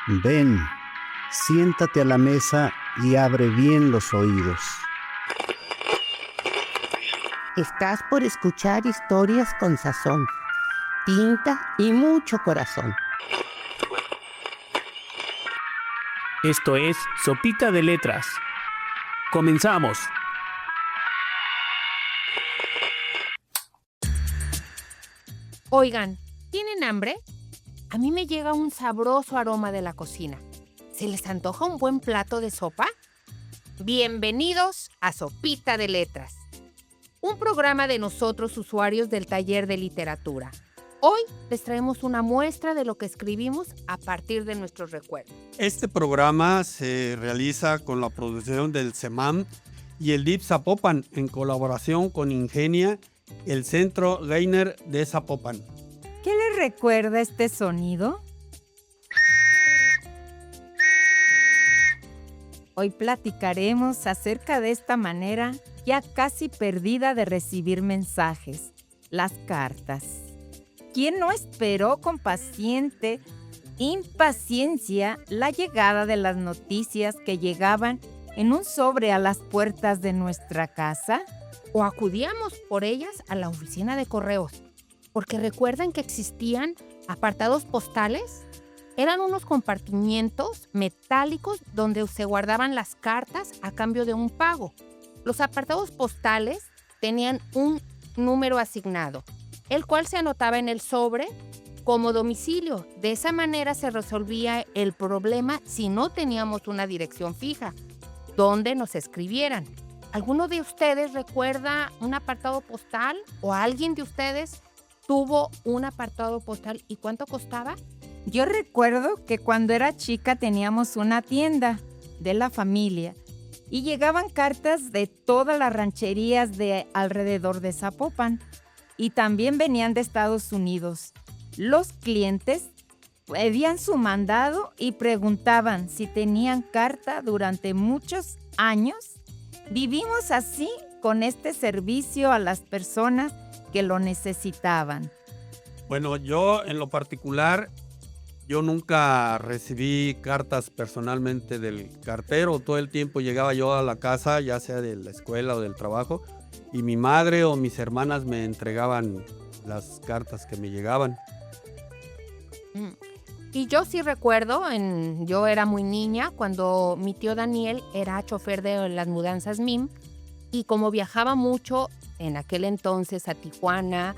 Ven, siéntate a la mesa y abre bien los oídos. Estás por escuchar historias con sazón, tinta y mucho corazón. Esto es Sopita de Letras. ¡Comenzamos! Oigan, ¿tienen hambre? A mí me llega un sabroso aroma de la cocina. ¿Se les antoja un buen plato de sopa? Bienvenidos a Sopita de Letras, un programa de nosotros usuarios del taller de literatura. Hoy les traemos una muestra de lo que escribimos a partir de nuestros recuerdos. Este programa se realiza con la producción del CEMAM y el DIF Zapopan en colaboración con Ingenia, el Centro Gainer de Zapopan. ¿Qué les recuerda este sonido? Hoy platicaremos acerca de esta manera ya casi perdida de recibir mensajes, las cartas. ¿Quién no esperó con impaciencia la llegada de las noticias que llegaban en un sobre a las puertas de nuestra casa? O acudíamos por ellas a la oficina de correos, porque recuerdan que existían apartados postales. Eran unos compartimientos metálicos donde se guardaban las cartas a cambio de un pago. Los apartados postales tenían un número asignado, el cual se anotaba en el sobre como domicilio. De esa manera se resolvía el problema si no teníamos una dirección fija donde nos escribieran. ¿Alguno de ustedes recuerda un apartado postal o alguien de ustedes tuvo un apartado postal y cuánto costaba? Yo recuerdo que cuando era chica teníamos una tienda de la familia y llegaban cartas de todas las rancherías de alrededor de Zapopan y también venían de Estados Unidos. Los clientes pedían su mandado y preguntaban si tenían carta durante muchos años. Vivimos así con este servicio a las personas que lo necesitaban. Bueno, yo en lo particular, yo nunca recibí cartas personalmente del cartero. Todo el tiempo llegaba yo a la casa, ya sea de la escuela o del trabajo, y mi madre o mis hermanas me entregaban las cartas que me llegaban. Y yo sí recuerdo, yo era muy niña cuando mi tío Daniel era chofer de las mudanzas MIM y como viajaba mucho en aquel entonces a Tijuana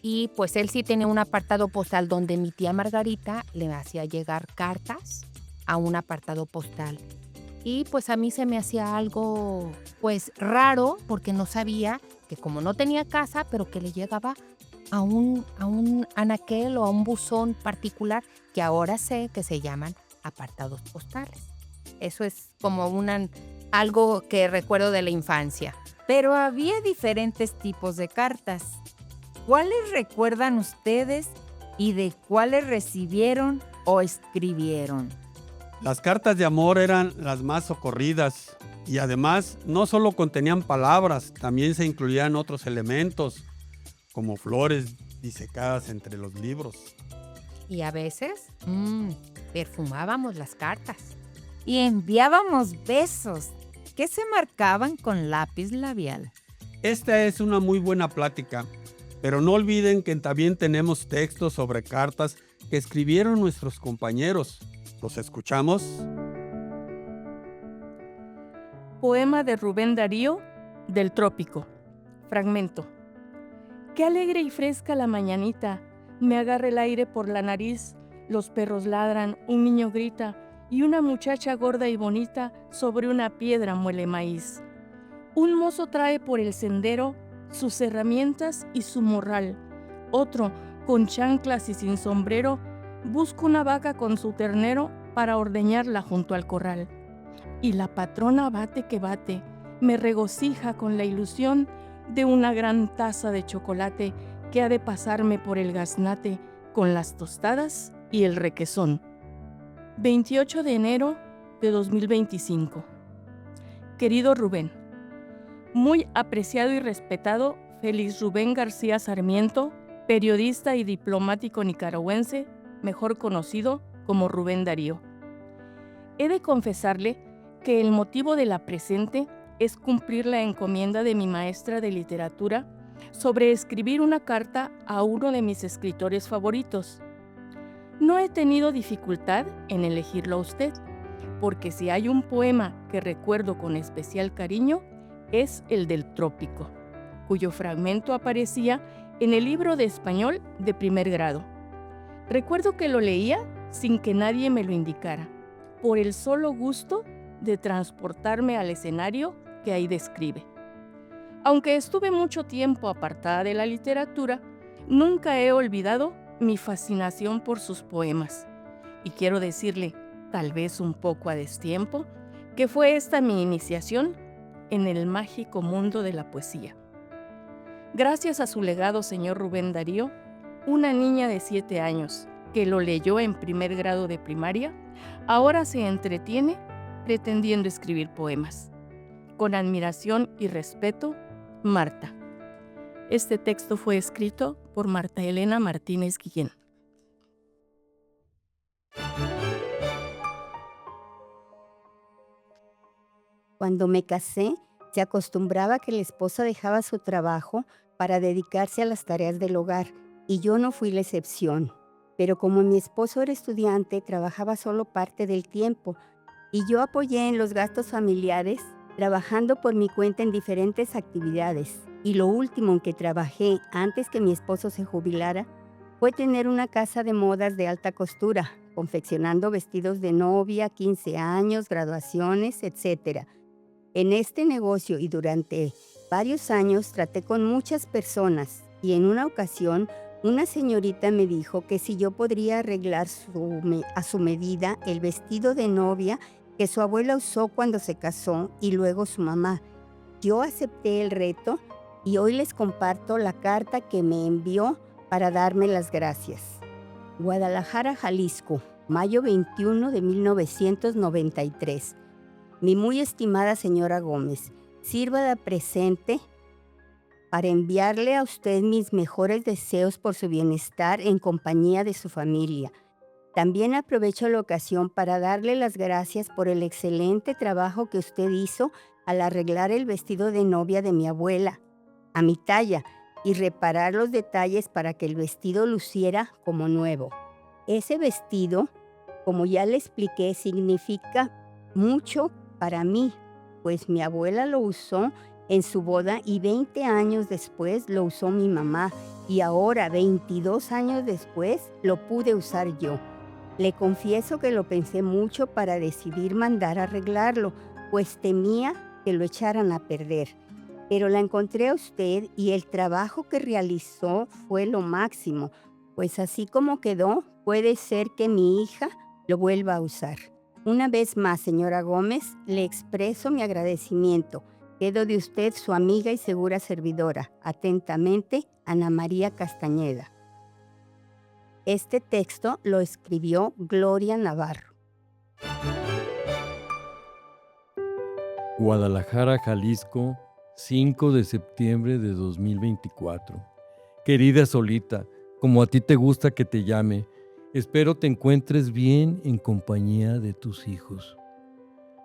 y pues él sí tenía un apartado postal donde mi tía Margarita le hacía llegar cartas a un apartado postal. Y pues a mí se me hacía algo pues raro porque no sabía que como no tenía casa, pero que le llegaba a un anaquel o a un buzón particular que ahora sé que se llaman apartados postales. Eso es como algo que recuerdo de la infancia. Pero había diferentes tipos de cartas. ¿Cuáles recuerdan ustedes y de cuáles recibieron o escribieron? Las cartas de amor eran las más socorridas y además no solo contenían palabras, también se incluían otros elementos como flores disecadas entre los libros. Y a veces perfumábamos las cartas. Y enviábamos besos que se marcaban con lápiz labial. Esta es una muy buena plática, pero no olviden que también tenemos textos sobre cartas que escribieron nuestros compañeros. ¿Los escuchamos? Poema de Rubén Darío, del Trópico. Fragmento. Qué alegre y fresca la mañanita, me agarra el aire por la nariz, los perros ladran, un niño grita y una muchacha gorda y bonita sobre una piedra muele maíz. Un mozo trae por el sendero sus herramientas y su morral. Otro, con chanclas y sin sombrero, busca una vaca con su ternero para ordeñarla junto al corral. Y la patrona bate que bate, me regocija con la ilusión de una gran taza de chocolate que ha de pasarme por el gaznate con las tostadas y el requesón. 28 de enero de 2025. Querido Rubén, muy apreciado y respetado Félix Rubén García Sarmiento, periodista y diplomático nicaragüense, mejor conocido como Rubén Darío. He de confesarle que el motivo de la presente es cumplir la encomienda de mi maestra de literatura sobre escribir una carta a uno de mis escritores favoritos. No he tenido dificultad en elegirlo a usted, porque si hay un poema que recuerdo con especial cariño, es el del Trópico, cuyo fragmento aparecía en el libro de español de primer grado. Recuerdo que lo leía sin que nadie me lo indicara, por el solo gusto de transportarme al escenario que ahí describe. Aunque estuve mucho tiempo apartada de la literatura, nunca he olvidado mi fascinación por sus poemas. Y quiero decirle, tal vez un poco a destiempo, que fue esta mi iniciación en el mágico mundo de la poesía. Gracias a su legado, señor Rubén Darío, una niña de 7 años que lo leyó en primer grado de primaria, ahora se entretiene pretendiendo escribir poemas. Con admiración y respeto, Marta. Este texto fue escrito por Marta Elena Martínez Guillén. Cuando me casé, se acostumbraba que el esposo dejaba su trabajo para dedicarse a las tareas del hogar, y yo no fui la excepción. Pero como mi esposo era estudiante, trabajaba solo parte del tiempo, y yo apoyé en los gastos familiares, trabajando por mi cuenta en diferentes actividades. Y lo último en que trabajé antes que mi esposo se jubilara fue tener una casa de modas de alta costura, confeccionando vestidos de novia, 15 años, graduaciones, etc. En este negocio y durante varios años traté con muchas personas, y en una ocasión una señorita me dijo que si yo podría arreglar a su medida el vestido de novia que su abuela usó cuando se casó y luego su mamá. Yo acepté el reto y hoy les comparto la carta que me envió para darme las gracias. Guadalajara, Jalisco, mayo 21 de 1993. Mi muy estimada señora Gómez, sirva de presente para enviarle a usted mis mejores deseos por su bienestar en compañía de su familia. También aprovecho la ocasión para darle las gracias por el excelente trabajo que usted hizo al arreglar el vestido de novia de mi abuela, a mi talla, y reparar los detalles para que el vestido luciera como nuevo. Ese vestido, como ya le expliqué, significa mucho para mí, pues mi abuela lo usó en su boda y 20 años después lo usó mi mamá, y ahora, 22 años después, lo pude usar yo. Le confieso que lo pensé mucho para decidir mandar a arreglarlo, pues temía que lo echaran a perder. Pero la encontré a usted y el trabajo que realizó fue lo máximo, pues así como quedó, puede ser que mi hija lo vuelva a usar. Una vez más, señora Gómez, le expreso mi agradecimiento. Quedo de usted su amiga y segura servidora. Atentamente, Ana María Castañeda. Este texto lo escribió Gloria Navarro. Guadalajara, Jalisco, 5 de septiembre de 2024. Querida Solita, como a ti te gusta que te llame, espero te encuentres bien en compañía de tus hijos.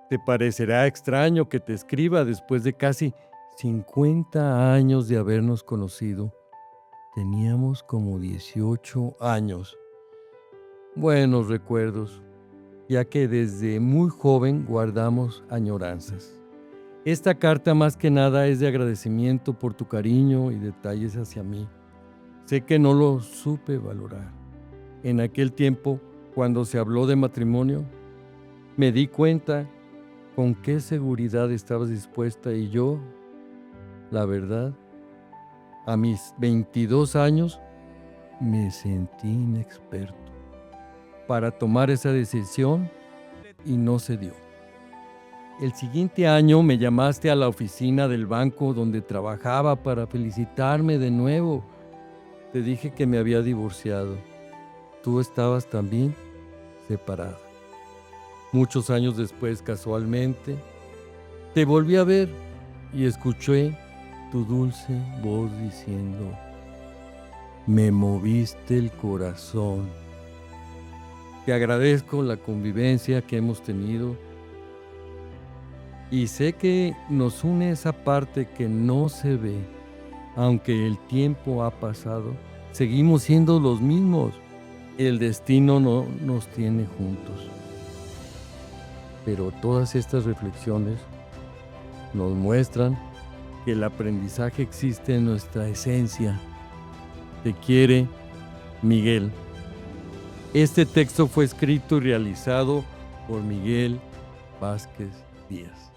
Te parecerá extraño que te escriba después de casi 50 años de habernos conocido. Teníamos como 18 años. Buenos recuerdos, ya que desde muy joven guardamos añoranzas. Esta carta más que nada es de agradecimiento por tu cariño y detalles hacia mí. Sé que no lo supe valorar. En aquel tiempo, cuando se habló de matrimonio, me di cuenta con qué seguridad estabas dispuesta y yo, la verdad, a mis 22 años me sentí inexperto para tomar esa decisión y no se dio. El siguiente año me llamaste a la oficina del banco donde trabajaba para felicitarme de nuevo. Te dije que me había divorciado. Tú estabas también separada. Muchos años después, casualmente, te volví a ver y escuché tu dulce voz diciendo: me moviste el corazón. Te agradezco la convivencia que hemos tenido y sé que nos une esa parte que no se ve. Aunque el tiempo ha pasado, seguimos siendo los mismos. El destino no nos tiene juntos. Pero todas estas reflexiones nos muestran que el aprendizaje existe en nuestra esencia. Te quiere, Miguel. Este texto fue escrito y realizado por Miguel Vázquez Díaz.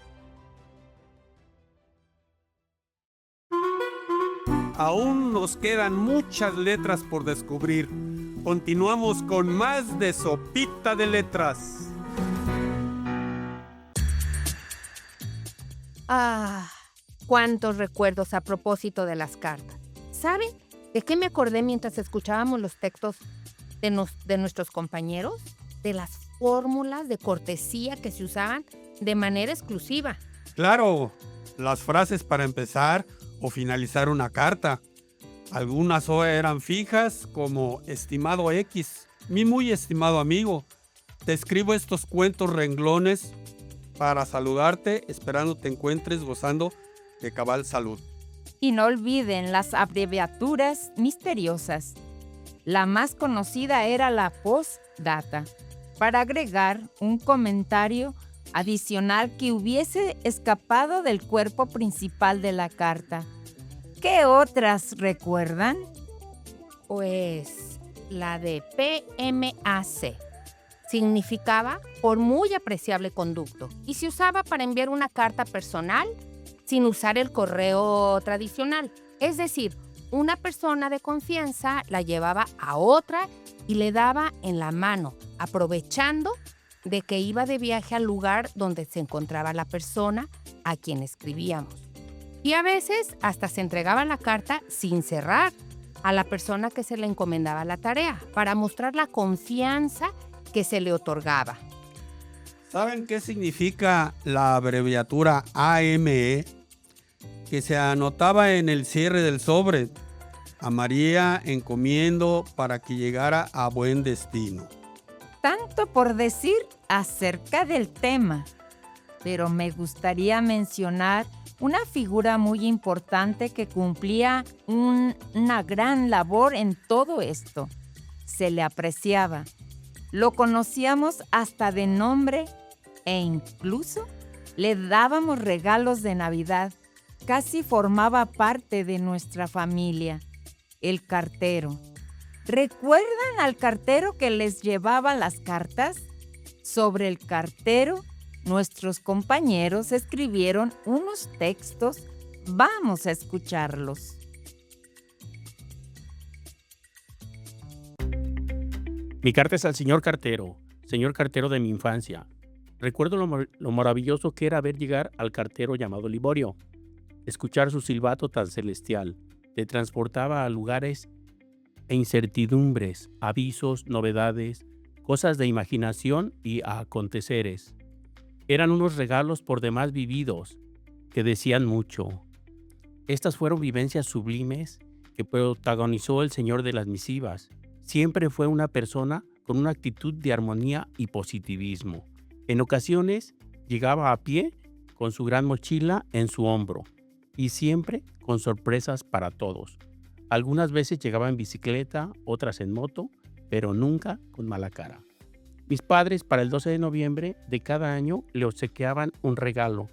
Aún nos quedan muchas letras por descubrir. Continuamos con más de Sopita de Letras. Ah, cuántos recuerdos a propósito de las cartas. ¿Saben de qué me acordé mientras escuchábamos los textos de nuestros compañeros? De las fórmulas de cortesía que se usaban de manera exclusiva. Claro, las frases para empezar o finalizar una carta. Algunas eran fijas, como estimado X, mi muy estimado amigo. Te escribo estos cuentos renglones para saludarte, esperando te encuentres gozando de cabal salud. Y no olviden las abreviaturas misteriosas. La más conocida era la postdata, para agregar un comentario adicional que hubiese escapado del cuerpo principal de la carta. ¿Qué otras recuerdan? Pues la de PMAC. Significaba por muy apreciable conducto y se usaba para enviar una carta personal sin usar el correo tradicional. Es decir, una persona de confianza la llevaba a otra y le daba en la mano, aprovechando de que iba de viaje al lugar donde se encontraba la persona a quien escribíamos. Y a veces hasta se entregaba la carta sin cerrar a la persona que se le encomendaba la tarea, para mostrar la confianza que se le otorgaba. ¿Saben qué significa la abreviatura AME? Que se anotaba en el cierre del sobre. A María encomiendo para que llegara a buen destino. Tanto por decir acerca del tema, pero me gustaría mencionar una figura muy importante que cumplía una gran labor en todo esto. Se le apreciaba, lo conocíamos hasta de nombre e incluso le dábamos regalos de Navidad. Casi formaba parte de nuestra familia, el cartero. ¿Recuerdan al cartero que les llevaba las cartas? Sobre el cartero, nuestros compañeros escribieron unos textos. Vamos a escucharlos. Mi carta es al señor cartero de mi infancia. Recuerdo lo maravilloso que era ver llegar al cartero llamado Liborio. Escuchar su silbato tan celestial te transportaba a lugares e incertidumbres, avisos, novedades, cosas de imaginación y a aconteceres. Eran unos regalos por demás vividos, que decían mucho. Estas fueron vivencias sublimes que protagonizó el señor de las misivas. Siempre fue una persona con una actitud de armonía y positivismo. En ocasiones llegaba a pie con su gran mochila en su hombro y siempre con sorpresas para todos. Algunas veces llegaba en bicicleta, otras en moto, pero nunca con mala cara. Mis padres para el 12 de noviembre de cada año le obsequiaban un regalo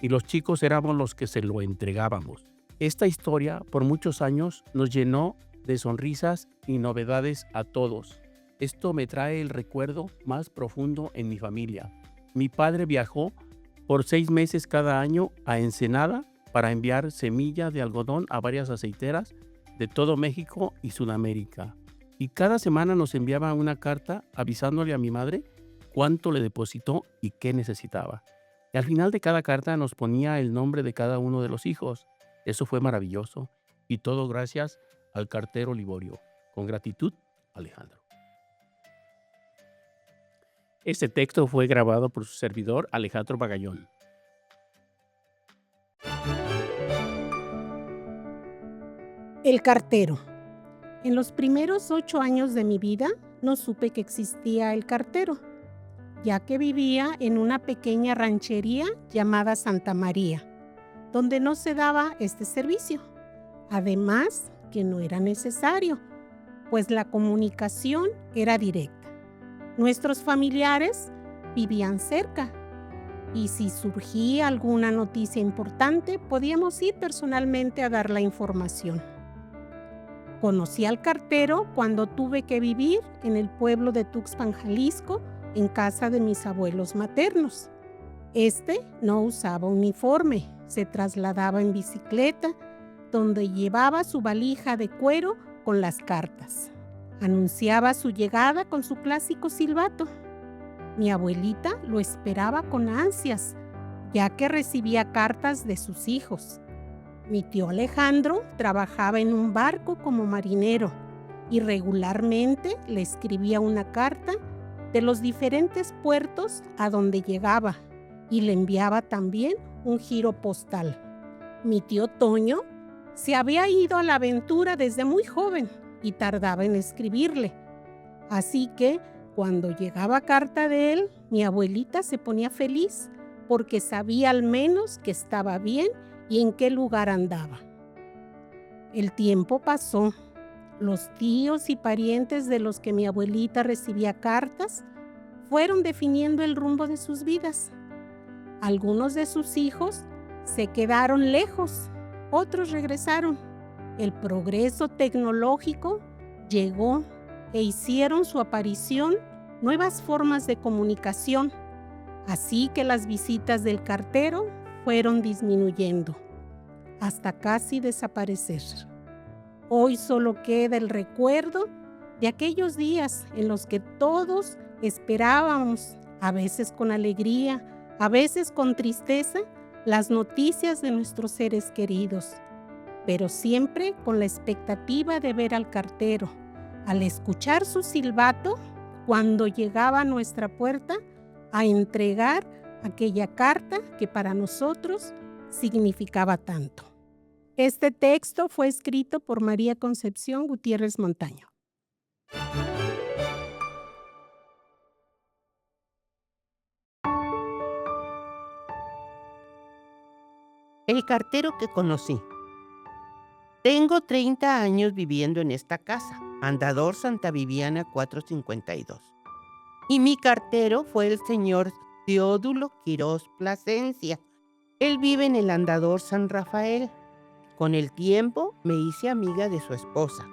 y los chicos éramos los que se lo entregábamos. Esta historia por muchos años nos llenó de sonrisas y novedades a todos. Esto me trae el recuerdo más profundo en mi familia. Mi padre viajó por 6 meses cada año a Ensenada para enviar semilla de algodón a varias aceiteras de todo México y Sudamérica. Y cada semana nos enviaba una carta avisándole a mi madre cuánto le depositó y qué necesitaba. Y al final de cada carta nos ponía el nombre de cada uno de los hijos. Eso fue maravilloso. Y todo gracias al cartero Liborio. Con gratitud, Alejandro. Este texto fue grabado por su servidor, Alejandro Bagallón. El cartero. En los primeros 8 años de mi vida, no supe que existía el cartero, ya que vivía en una pequeña ranchería llamada Santa María, donde no se daba este servicio. Además, que no era necesario, pues la comunicación era directa. Nuestros familiares vivían cerca y si surgía alguna noticia importante, podíamos ir personalmente a dar la información. Conocí al cartero cuando tuve que vivir en el pueblo de Tuxpan, Jalisco, en casa de mis abuelos maternos. Este no usaba uniforme, se trasladaba en bicicleta, donde llevaba su valija de cuero con las cartas. Anunciaba su llegada con su clásico silbato. Mi abuelita lo esperaba con ansias, ya que recibía cartas de sus hijos. Mi tío Alejandro trabajaba en un barco como marinero y regularmente le escribía una carta de los diferentes puertos a donde llegaba y le enviaba también un giro postal. Mi tío Toño se había ido a la aventura desde muy joven y tardaba en escribirle. Así que cuando llegaba carta de él, mi abuelita se ponía feliz porque sabía al menos que estaba bien y en qué lugar andaba. El tiempo pasó. Los tíos y parientes de los que mi abuelita recibía cartas fueron definiendo el rumbo de sus vidas. Algunos de sus hijos se quedaron lejos, otros regresaron. El progreso tecnológico llegó e hicieron su aparición nuevas formas de comunicación, así que las visitas del cartero fueron disminuyendo, hasta casi desaparecer. Hoy solo queda el recuerdo de aquellos días en los que todos esperábamos, a veces con alegría, a veces con tristeza, las noticias de nuestros seres queridos, pero siempre con la expectativa de ver al cartero, al escuchar su silbato cuando llegaba a nuestra puerta a entregar aquella carta que para nosotros significaba tanto. Este texto fue escrito por María Concepción Gutiérrez Montaño. El cartero que conocí. Tengo 30 años viviendo en esta casa, Andador Santa Viviana 452. Y mi cartero fue el señor Teodulo Quirós Plasencia. Él vive en el Andador San Rafael. Con el tiempo me hice amiga de su esposa.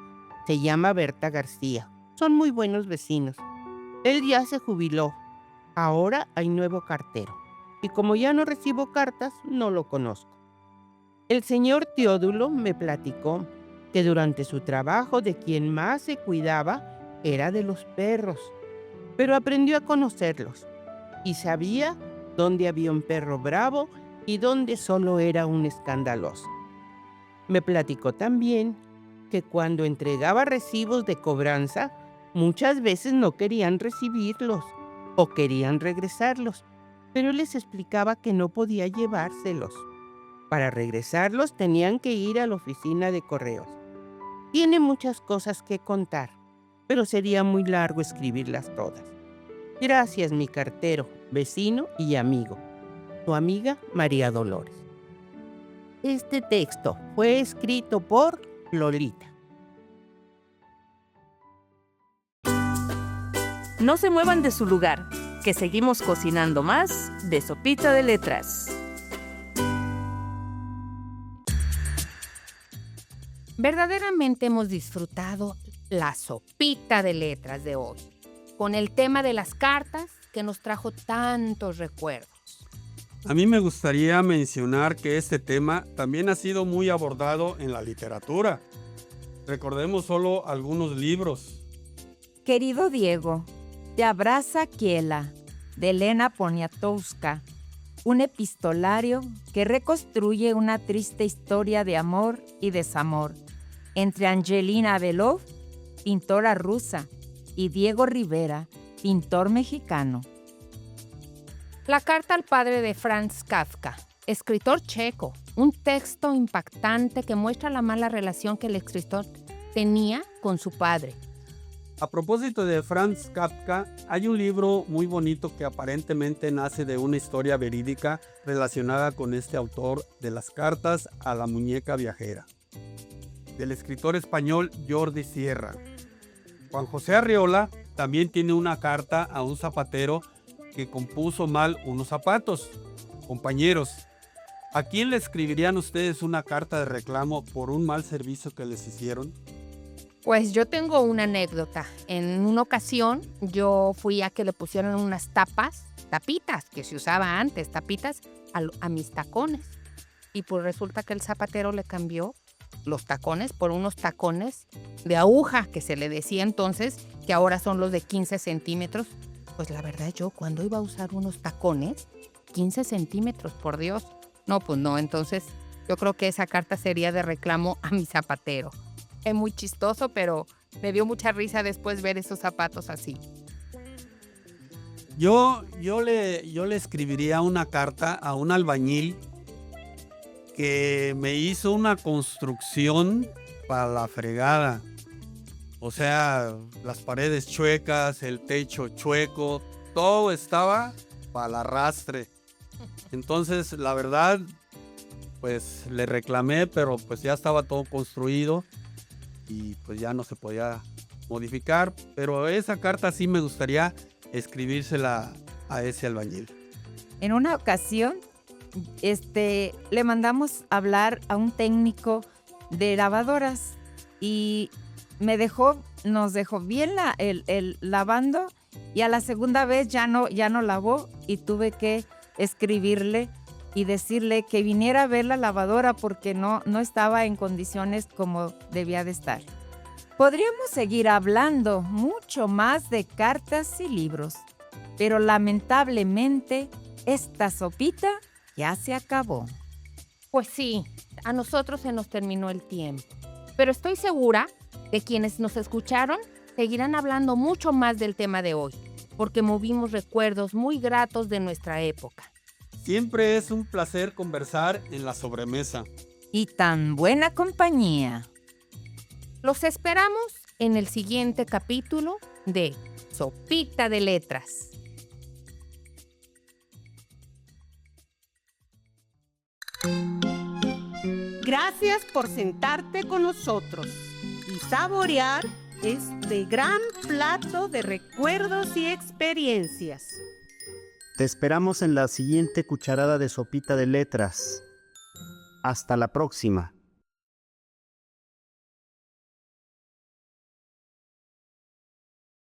Se llama Berta García. Son muy buenos vecinos. Él ya se jubiló. Ahora hay nuevo cartero. Y como ya no recibo cartas, no lo conozco. El señor Teodulo me platicó que durante su trabajo de quien más se cuidaba era de los perros, pero aprendió a conocerlos y sabía dónde había un perro bravo y dónde solo era un escandaloso. Me platicó también que cuando entregaba recibos de cobranza, muchas veces no querían recibirlos o querían regresarlos, pero él les explicaba que no podía llevárselos. Para regresarlos tenían que ir a la oficina de correos. Tiene muchas cosas que contar, pero sería muy largo escribirlas todas. Gracias, mi cartero, vecino y amigo. Tu amiga María Dolores. Este texto fue escrito por Lolita. No se muevan de su lugar, que seguimos cocinando más de Sopita de Letras. Verdaderamente hemos disfrutado la sopita de letras de hoy, con el tema de las cartas que nos trajo tantos recuerdos. A mí me gustaría mencionar que este tema también ha sido muy abordado en la literatura. Recordemos solo algunos libros. Querido Diego, te abraza Kiela, de Elena Poniatowska, un epistolario que reconstruye una triste historia de amor y desamor entre Angelina Belov, pintora rusa, y Diego Rivera, pintor mexicano. La carta al padre de Franz Kafka, escritor checo, un texto impactante que muestra la mala relación que el escritor tenía con su padre. A propósito de Franz Kafka, hay un libro muy bonito que aparentemente nace de una historia verídica relacionada con este autor de las cartas a la muñeca viajera, del escritor español Jordi Sierra. Juan José Arriola también tiene una carta a un zapatero que compuso mal unos zapatos. Compañeros, ¿a quién le escribirían ustedes una carta de reclamo por un mal servicio que les hicieron? Pues yo tengo una anécdota. En una ocasión yo fui a que le pusieran unas tapitas, que se usaba antes, tapitas a mis tacones. Y pues resulta que el zapatero le cambió los tacones por unos tacones de aguja, que se le decía entonces, que ahora son los de 15 centímetros. Pues la verdad yo cuando iba a usar unos tacones, 15 centímetros, por Dios. No, pues no, entonces yo creo que esa carta sería de reclamo a mi zapatero. Es muy chistoso, pero me dio mucha risa después ver esos zapatos así. Yo le escribiría una carta a un albañil que me hizo una construcción para la fregada. O sea, las paredes chuecas, el techo chueco, todo estaba para el arrastre. Entonces, la verdad, pues le reclamé, pero pues ya estaba todo construido y pues ya no se podía modificar. Pero esa carta sí me gustaría escribírsela a ese albañil. En una ocasión, le mandamos hablar a un técnico de lavadoras y nos dejó bien el lavando, y a la segunda vez ya no lavó y tuve que escribirle y decirle que viniera a ver la lavadora porque no estaba en condiciones como debía de estar. Podríamos seguir hablando mucho más de cartas y libros, pero lamentablemente esta sopita ya se acabó. Pues sí, a nosotros se nos terminó el tiempo. Pero estoy segura que quienes nos escucharon seguirán hablando mucho más del tema de hoy, porque movimos recuerdos muy gratos de nuestra época. Siempre es un placer conversar en la sobremesa. Y tan buena compañía. Los esperamos en el siguiente capítulo de Sopita de Letras. Gracias por sentarte con nosotros y saborear este gran plato de recuerdos y experiencias. Te esperamos en la siguiente cucharada de Sopita de Letras. Hasta la próxima.